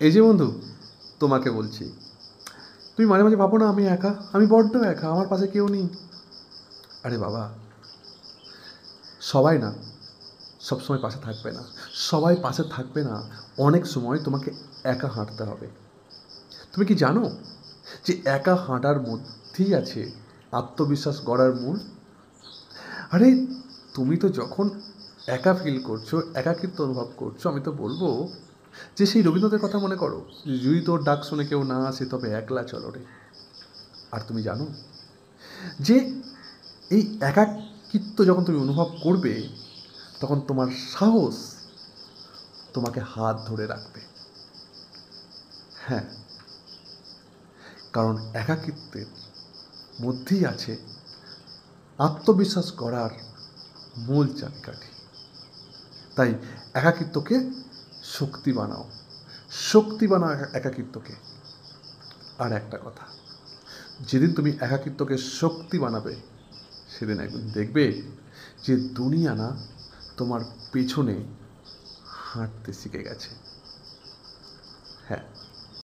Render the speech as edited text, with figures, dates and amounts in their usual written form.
এই যে বন্ধু, তোমাকে বলছি, তুমি মাঝে মাঝে ভাবো না আমি একা, আমি বড্ড একা, আমার পাশে কেউ নেই। আরে বাবা, সবাই না সবসময় পাশে থাকবে না, সবাই পাশে থাকবে না। অনেক সময় তোমাকে একা হাঁটতে হবে। তুমি কি জানো যে একা হাঁটার মধ্যেই আছে আত্মবিশ্বাস গড়ার মূল? আরে তুমি তো যখন একা ফিল করছো, একাকিত্ব অনুভব করছো, আমি তো বলবো যে সেই রবীন্দ্রনাথের কথা মনে করো, যদি তোর ডাক শুনে কেউ না আসে তবে একলা চলো রে। আর তুমি জানো যে এই একাকিত্ব যখন তুমি অনুভব করবে, তখন তোমার সাহস তোমাকে হাত ধরে রাখবে। হ্যাঁ, কারণ একাকিত্বের মধ্যেই আছে আত্মবিশ্বাস করার মূল চাবিকাঠি। তাই একাকিত্বকে শক্তি বানাও, শক্তি বানাও একাকিত্বকে। আর একটা কথা, যেদিন তুমি একাকিত্বকে শক্তি বানাবে, সেদিন একদিন দেখবে যে দুনিয়া না তোমার পেছনে হাঁটতে শিখে গেছে। হ্যাঁ।